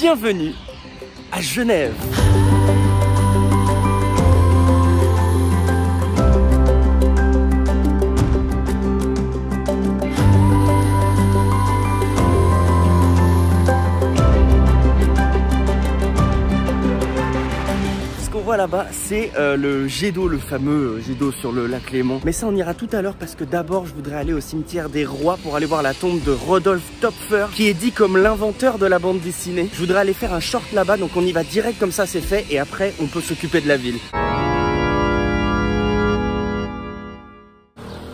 Bienvenue à Genève. Là-bas, c'est le jet d'eau, le fameux jet d'eau sur le lac Léman. Mais ça, on ira tout à l'heure parce que d'abord, je voudrais aller au cimetière des Rois pour aller voir la tombe de Rodolphe Töpffer, qui est dit comme l'inventeur de la bande dessinée. Je voudrais aller faire un short là-bas, donc on y va direct comme ça, c'est fait. Et après, on peut s'occuper de la ville.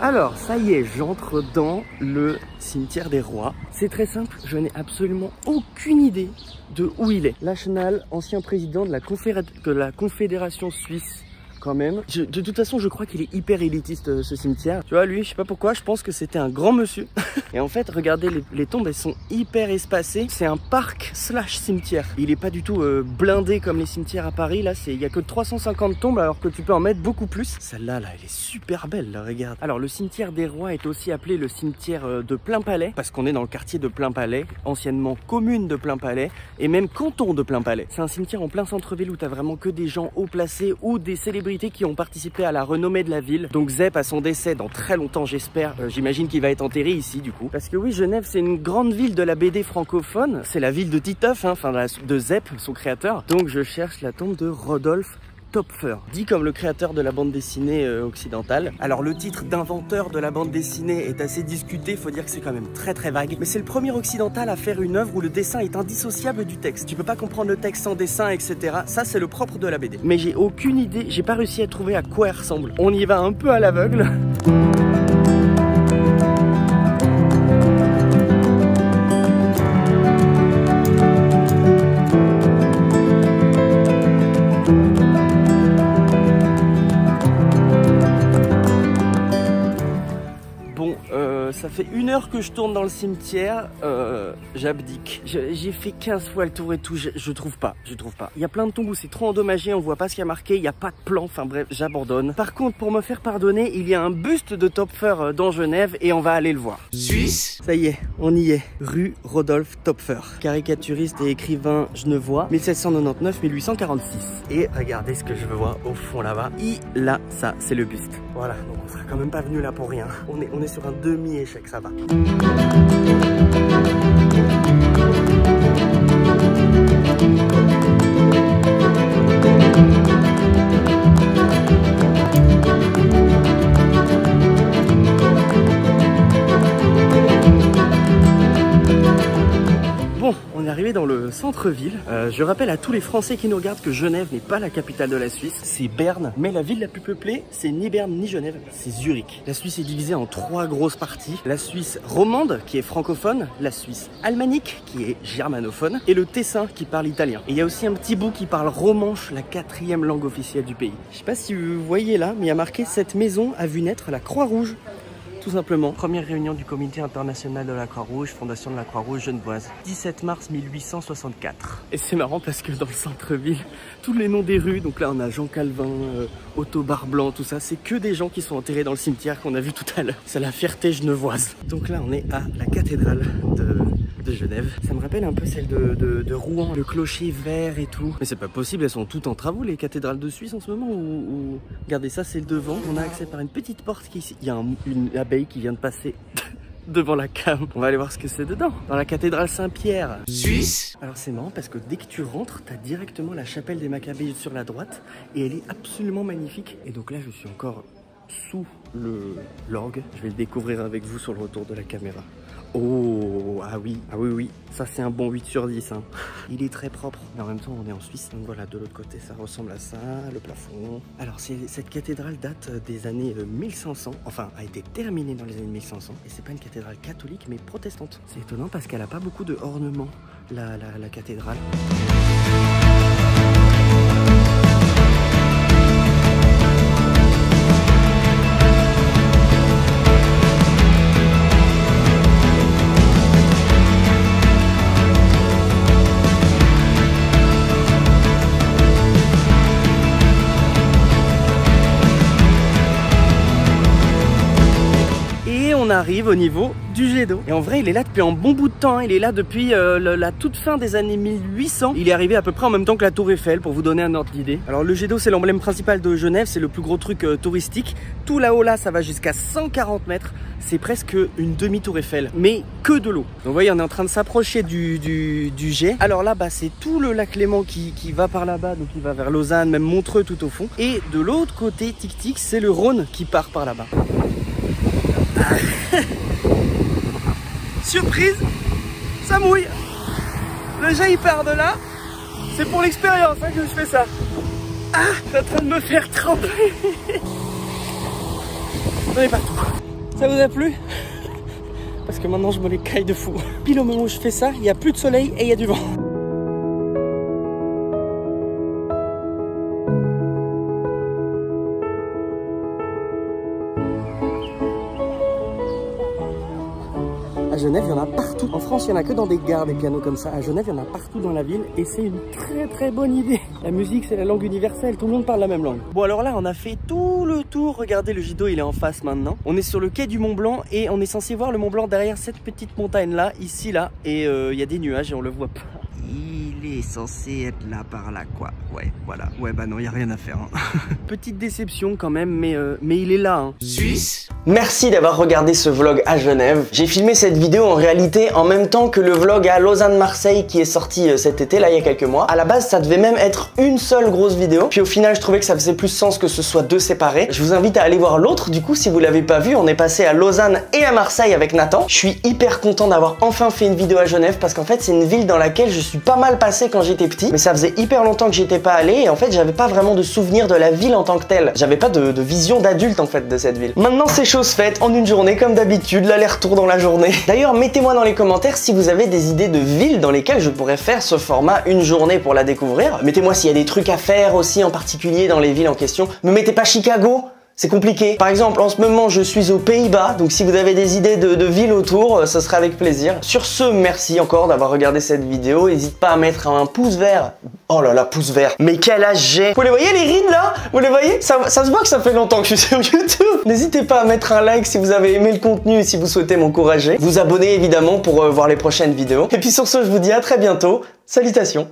Alors, ça y est, j'entre dans le cimetière des Rois. C'est très simple, je n'ai absolument aucune idée de où il est. Lachenal, ancien président de la Confédération suisse. Quand même. De toute façon, je crois qu'il est hyper élitiste ce cimetière. Tu vois, lui, je sais pas pourquoi, je pense que c'était un grand monsieur. Et en fait, regardez, les tombes, elles sont hyper espacées. C'est un parc slash cimetière. Il est pas du tout blindé comme les cimetières à Paris. Là, il y a que 350 tombes alors que tu peux en mettre beaucoup plus. Celle-là, là, elle est super belle, là, regarde. Alors, le cimetière des Rois est aussi appelé le cimetière de Plainpalais parce qu'on est dans le quartier de Plainpalais, anciennement commune de Plainpalais et même canton de Plainpalais. C'est un cimetière en plein centre-ville où t'as vraiment que des gens haut placés ou des célébrités qui ont participé à la renommée de la ville. Donc Zepp à son décès dans très longtemps, j'espère. J'imagine qu'il va être enterré ici du coup. Parce que oui, Genève, c'est une grande ville de la BD francophone. C'est la ville de Titeuf, hein, enfin de Zepp, son créateur. Donc je cherche la tombe de Rodolphe Töpffer, dit comme le créateur de la bande dessinée occidentale. Alors le titre d'inventeur de la bande dessinée est assez discuté, faut dire que c'est quand même très vague. Mais c'est le premier occidental à faire une œuvre où le dessin est indissociable du texte. Tu peux pas comprendre le texte sans dessin, etc. Ça c'est le propre de la BD. Mais j'ai aucune idée, j'ai pas réussi à trouver à quoi elle ressemble. On y va un peu à l'aveugle. Ça fait 1 heure que je tourne dans le cimetière, j'abdique. J'ai fait 15 fois le tour et tout, je trouve pas. Il y a plein de tombes où c'est trop endommagé, on voit pas ce qu'il y a marqué, il n'y a pas de plan, enfin bref, j'abandonne. Par contre, pour me faire pardonner, il y a un buste de Töpffer dans Genève et on va aller le voir. Suisse. Ça y est, on y est. Rue Rodolphe Töpffer. Caricaturiste et écrivain genevois, 1799-1846. Et regardez ce que je veux voir au fond là-bas. Il a ça, c'est le buste. Voilà, donc on sera quand même pas venu là pour rien. On est sur un demi-échec, ça va. Bon, on est arrivé dans le centre-ville. Je rappelle à tous les Français qui nous regardent que Genève n'est pas la capitale de la Suisse, c'est Berne. Mais la ville la plus peuplée, c'est ni Berne ni Genève, c'est Zurich. La Suisse est divisée en 3 grosses parties. La Suisse romande, qui est francophone, la Suisse alémanique, qui est germanophone, et le Tessin, qui parle italien. Et il y a aussi un petit bout qui parle romanche, la 4e langue officielle du pays. Je sais pas si vous voyez là, mais il y a marqué « Cette maison a vu naître la Croix-Rouge ». Tout simplement. Première réunion du Comité international de la Croix-Rouge, fondation de la Croix-Rouge genevoise, 17 mars 1864. Et c'est marrant parce que dans le centre-ville, tous les noms des rues, donc là on a Jean Calvin, Otto Barblanc, tout ça, c'est que des gens qui sont enterrés dans le cimetière qu'on a vu tout à l'heure. C'est la fierté genevoise. Donc là on est à la cathédrale de Genève. Ça me rappelle un peu celle de Rouen, le clocher vert et tout. Mais c'est pas possible, elles sont toutes en travaux les cathédrales de Suisse en ce moment ou... Regardez ça, c'est le devant. On a accès par une petite porte qui est ici. Il y a une abeille qui vient de passer devant la cam. On va aller voir ce que c'est dedans. Dans la cathédrale Saint-Pierre. Suisse. Alors c'est marrant parce que dès que tu rentres, t'as directement la chapelle des Maccabées sur la droite et elle est absolument magnifique. Et donc là, je suis encore sous l'orgue. Je vais le découvrir avec vous sur le retour de la caméra. Oh, ah oui, ça c'est un bon 8 sur 10 hein. Il est très propre, mais en même temps on est en Suisse, donc voilà, de l'autre côté ça ressemble à ça, le plafond. Alors cette cathédrale date des années 1500, enfin a été terminée dans les années 1500, et c'est pas une cathédrale catholique mais protestante. C'est étonnant parce qu'elle a pas beaucoup de ornements, la cathédrale. arrive au niveau du jet d'eau. Et en vrai, il est là depuis un bon bout de temps, hein. Il est là depuis la toute fin des années 1800. Il est arrivé à peu près en même temps que la Tour Eiffel, pour vous donner un ordre d'idée. Alors le jet d'eau, c'est l'emblème principal de Genève, c'est le plus gros truc touristique. Tout là-haut, là, ça va jusqu'à 140 mètres. C'est presque une demi-tour Eiffel, mais que de l'eau. Donc vous voyez, on est en train de s'approcher du jet. Alors là, bah, c'est tout le lac Léman qui va par là-bas, donc il va vers Lausanne, même Montreux tout au fond. Et de l'autre côté, tic-tic, c'est le Rhône qui part par là-bas. Surprise, ça mouille. Le jet il part de là. C'est pour l'expérience hein, que je fais ça. Ah, c'est en train de me faire trembler. J'en ai partout. Ça vous a plu? Parce que maintenant je me les caille de fou. Pile au moment où je fais ça, il n'y a plus de soleil et il y a du vent. À Genève, il y en a partout. En France, il n'y en a que dans des gares, des pianos comme ça. À Genève, il y en a partout dans la ville et c'est une très bonne idée. La musique, c'est la langue universelle. Tout le monde parle la même langue. Bon, alors là, on a fait tout le tour. Regardez, le jet d'eau, il est en face maintenant. On est sur le quai du Mont Blanc et on est censé voir le Mont Blanc derrière cette petite montagne-là, ici, là. Et il y a des nuages et on le voit pas. Il est censé être là par là quoi. Ouais voilà. Ouais bah non, il n'y a rien à faire hein. Petite déception quand même, mais il est là hein. Suisse. Merci d'avoir regardé ce vlog à Genève. J'ai filmé cette vidéo en réalité en même temps que le vlog à Lausanne-Marseille qui est sorti cet été là il y a quelques mois. À la base ça devait même être une seule grosse vidéo. Puis au final je trouvais que ça faisait plus sens que ce soit deux séparés. Je vous invite à aller voir l'autre du coup si vous l'avez pas vu. On est passé à Lausanne et à Marseille avec Nathan. Je suis hyper content d'avoir enfin fait une vidéo à Genève parce qu'en fait c'est une ville dans laquelle je suis pas mal passé quand j'étais petit, mais ça faisait hyper longtemps que j'étais pas allé et en fait j'avais pas vraiment de souvenir de la ville en tant que telle. J'avais pas de vision d'adulte en fait de cette ville. Maintenant c'est chose faite, en une journée comme d'habitude, l'aller-retour dans la journée. D'ailleurs mettez-moi dans les commentaires si vous avez des idées de villes dans lesquelles je pourrais faire ce format une journée pour la découvrir. Mettez-moi s'il y a des trucs à faire aussi en particulier dans les villes en question. Me mettez pas Chicago, c'est compliqué. Par exemple, en ce moment, je suis aux Pays-Bas, donc si vous avez des idées de villes autour, ce serait avec plaisir. Sur ce, merci encore d'avoir regardé cette vidéo. N'hésite pas à mettre un pouce vert. Oh là là, pouce vert. Mais quel âge j'ai! Vous les voyez les rides là? Vous les voyez? Ça se voit que ça fait longtemps que je suis sur YouTube. N'hésitez pas à mettre un like si vous avez aimé le contenu et si vous souhaitez m'encourager. Vous abonner évidemment pour voir les prochaines vidéos. Et puis sur ce, je vous dis à très bientôt. Salutations!